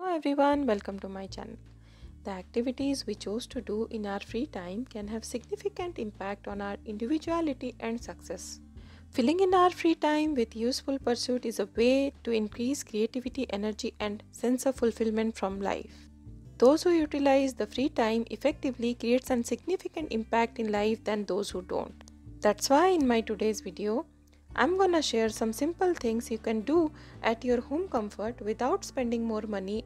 Hello everyone, welcome to my channel. The activities we choose to do in our free time can have significant impact on our individuality and success. Filling in our free time with useful pursuit is a way to increase creativity, energy and sense of fulfillment from life. Those who utilize the free time effectively creates a significant impact in life than those who don't. That's why in my today's video, I'm gonna share some simple things you can do at your home comfort without spending more money.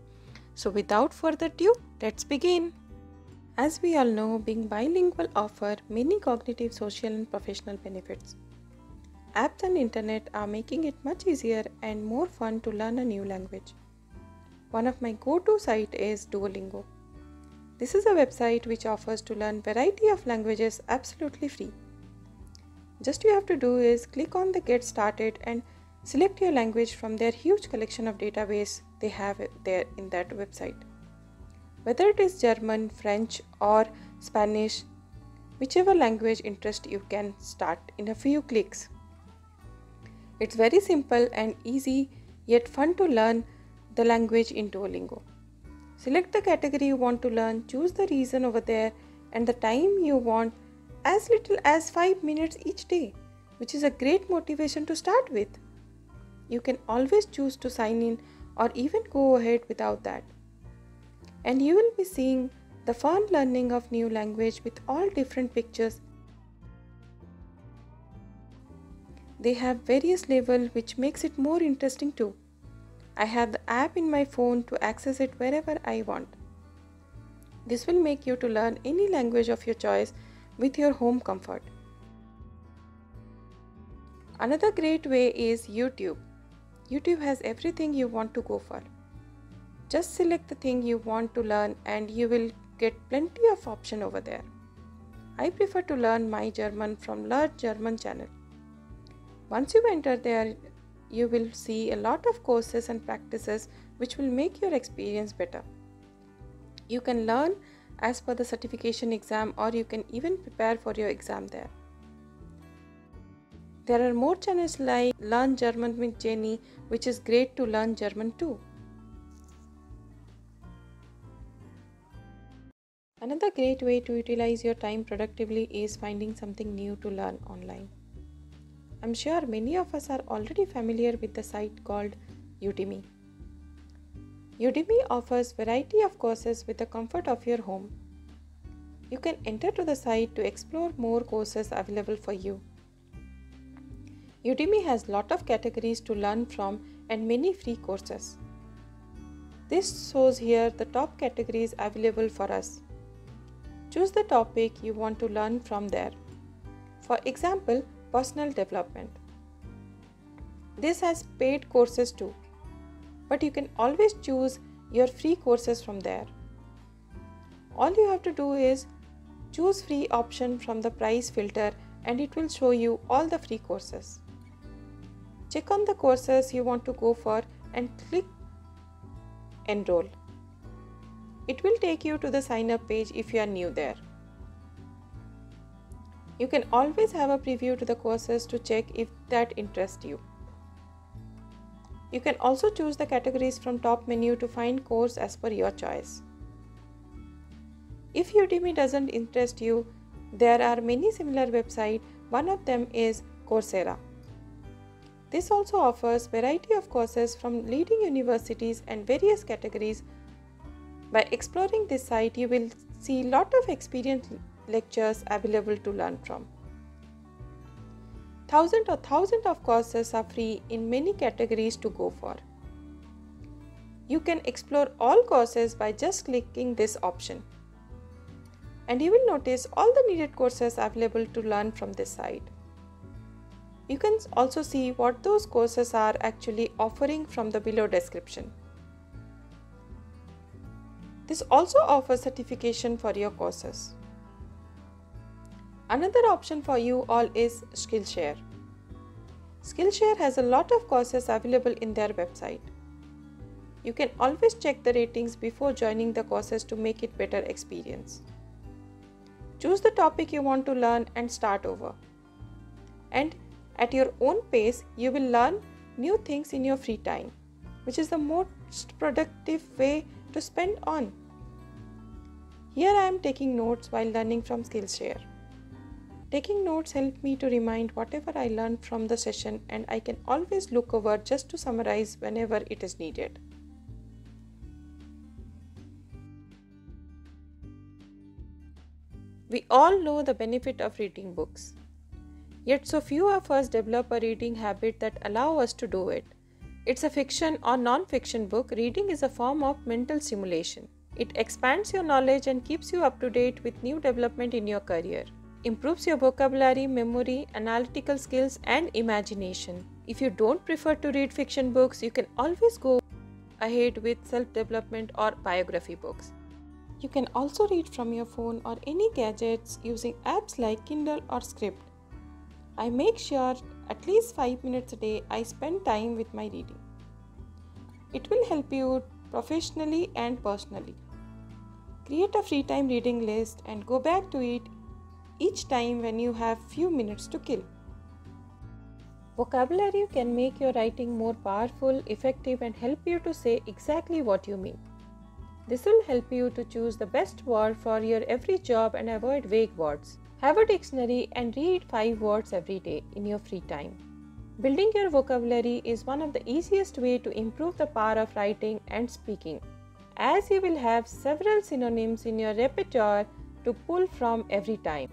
So without further ado, let's begin. As we all know, being bilingual offers many cognitive, social and professional benefits. Apps and internet are making it much easier and more fun to learn a new language. One of my go-to sites is Duolingo. This is a website which offers to learn variety of languages absolutely free. Just you have to do is click on the get started and select your language from their huge collection of database they have there in that website. Whether it is German, French or Spanish, whichever language interest you can start in a few clicks. It's very simple and easy yet fun to learn the language in Duolingo. Select the category you want to learn, choose the region over there and the time you want, as little as 5 minutes each day, which is a great motivation to start with. You can always choose to sign in or even go ahead without that. And you will be seeing the fun learning of new language with all different pictures. They have various levels which makes it more interesting too. I have the app in my phone to access it wherever I want. This will make you to learn any language of your choice with your home comfort. Another great way is YouTube. YouTube has everything you want to go for. Just select the thing you want to learn and you will get plenty of option over there. I prefer to learn my German from Learn German channel. Once you enter there, you will see a lot of courses and practices which will make your experience better. You can learn as per the certification exam or you can even prepare for your exam there. There are more channels like Learn German with Jenny, which is great to learn German too. Another great way to utilize your time productively is finding something new to learn online. I'm sure many of us are already familiar with the site called Udemy. Udemy offers variety of courses with the comfort of your home. You can enter to the site to explore more courses available for you. Udemy has lot of categories to learn from and many free courses. This shows here the top categories available for us. Choose the topic you want to learn from there. For example, personal development. This has paid courses too, but you can always choose your free courses from there. All you have to do is choose free option from the price filter and it will show you all the free courses. Check on the courses you want to go for and click enroll. It will take you to the sign up page if you are new there. You can always have a preview to the courses to check if that interests you. You can also choose the categories from top menu to find course as per your choice. If Udemy doesn't interest you, there are many similar websites. One of them is Coursera. This also offers variety of courses from leading universities and various categories. By exploring this site, you will see lot of experienced lectures available to learn from. Thousands of courses are free in many categories to go for. You can explore all courses by just clicking this option. And you will notice all the needed courses available to learn from this site. You can also see what those courses are actually offering from the below description. This also offers certification for your courses. Another option for you all is Skillshare. Skillshare has a lot of courses available in their website. You can always check the ratings before joining the courses to make it better experience. Choose the topic you want to learn and start over. And at your own pace, you will learn new things in your free time, which is the most productive way to spend on. Here I am taking notes while learning from Skillshare. Taking notes help me to remind whatever I learned from the session, and I can always look over just to summarize whenever it is needed. We all know the benefit of reading books. Yet so few of us develop a reading habit that allow us to do it. It's a fiction or non-fiction book, reading is a form of mental stimulation. It expands your knowledge and keeps you up to date with new development in your career. Improves your vocabulary, memory, analytical skills, and imagination. If you don't prefer to read fiction books, you can always go ahead with self-development or biography books. You can also read from your phone or any gadgets using apps like Kindle or Script. I make sure at least 5 minutes a day I spend time with my reading. It will help you professionally and personally. Create a free time reading list and go back to it each time when you have few minutes to kill. Vocabulary can make your writing more powerful, effective, and help you to say exactly what you mean. This will help you to choose the best word for your every job and avoid vague words. Have a dictionary and read 5 words every day in your free time. Building your vocabulary is one of the easiest ways to improve the power of writing and speaking, as you will have several synonyms in your repertoire to pull from every time.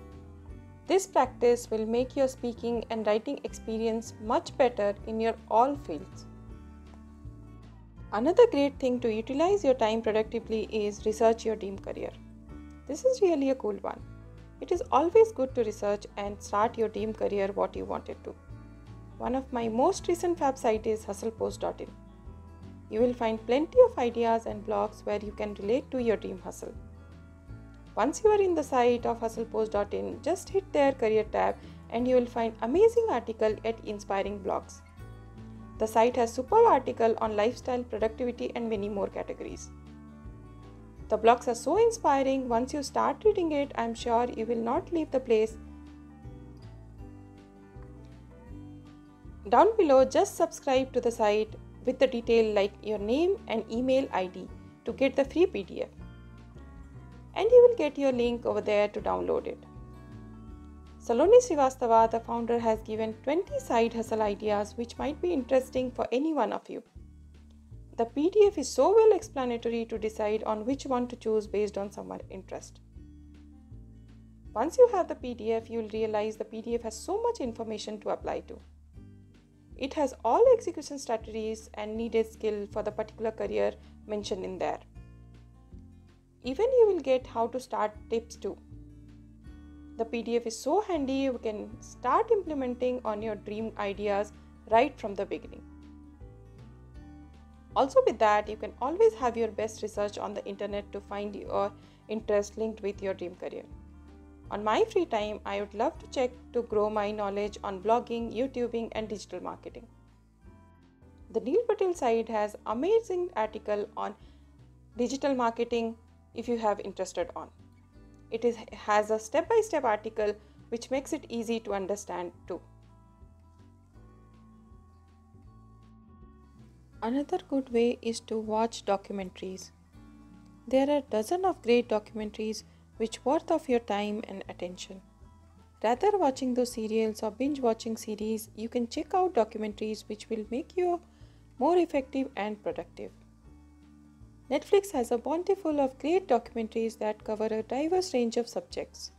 This practice will make your speaking and writing experience much better in your all fields. Another great thing to utilize your time productively is research your dream career. This is really a cool one. It is always good to research and start your dream career what you wanted to. One of my most recent fab site is hustlepost.in. You will find plenty of ideas and blogs where you can relate to your dream hustle. Once you are in the site of hustlepost.in, just hit their career tab and you will find amazing article yet inspiring blogs. The site has superb article on lifestyle, productivity, and many more categories. The blogs are so inspiring. Once you start reading it, I am sure you will not leave the place. Down below, just subscribe to the site with the detail like your name and email ID to get the free PDF. And you will get your link over there to download it. Saloni Srivastava, the founder, has given 20 side hustle ideas which might be interesting for any one of you. The PDF is so well explanatory to decide on which one to choose based on someone's interest. Once you have the PDF, you will realize the PDF has so much information to apply to. It has all execution strategies and needed skill for the particular career mentioned in there. Even you will get how to start tips too. The PDF is so handy, you can start implementing on your dream ideas right from the beginning. Also with that, you can always have your best research on the internet to find your interest linked with your dream career. On my free time, I would love to check to grow my knowledge on blogging, YouTubing, and digital marketing. The Neil Patel site has amazing article on digital marketing if you have interested on. It has a step-by-step article which makes it easy to understand too. Another good way is to watch documentaries. There are dozens of great documentaries which worth of your time and attention. Rather watching those serials or binge watching series, you can check out documentaries which will make you more effective and productive. Netflix has a bountiful of great documentaries that cover a diverse range of subjects,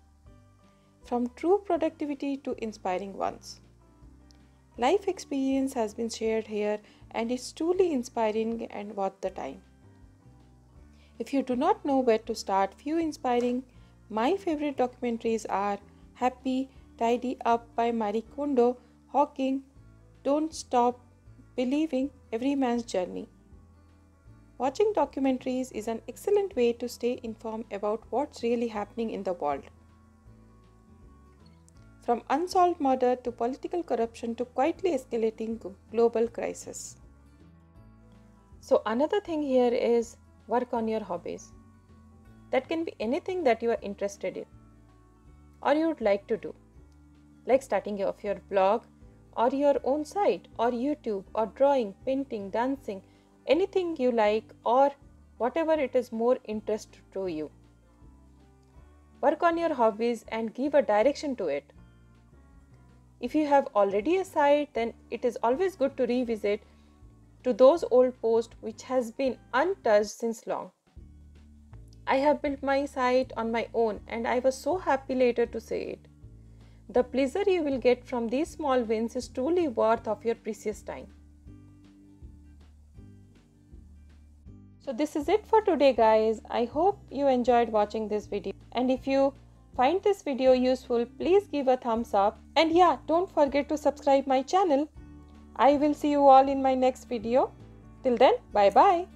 from true productivity to inspiring ones. Life experience has been shared here and is truly inspiring and worth the time. If you do not know where to start, few inspiring, my favorite documentaries are Happy, Tidy Up by Marie Kondo, Hawking, Don't Stop Believing, Every Man's Journey. Watching documentaries is an excellent way to stay informed about what's really happening in the world. From unsolved murder to political corruption to quietly escalating global crisis. So another thing here is work on your hobbies. That can be anything that you are interested in or you would like to do, like starting off your blog or your own site or YouTube or drawing, painting, dancing, anything you like or whatever it is more interest to you. Work on your hobbies and give a direction to it. If you have already a site, then it is always good to revisit to those old posts which has been untouched since long. I have built my site on my own and I was so happy later to say it. The pleasure you will get from these small wins is truly worth of your precious time. So this is it for today, guys. I hope you enjoyed watching this video, and if you find this video useful, please give a thumbs up, and yeah, don't forget to subscribe my channel. I will see you all in my next video. Till then, bye bye.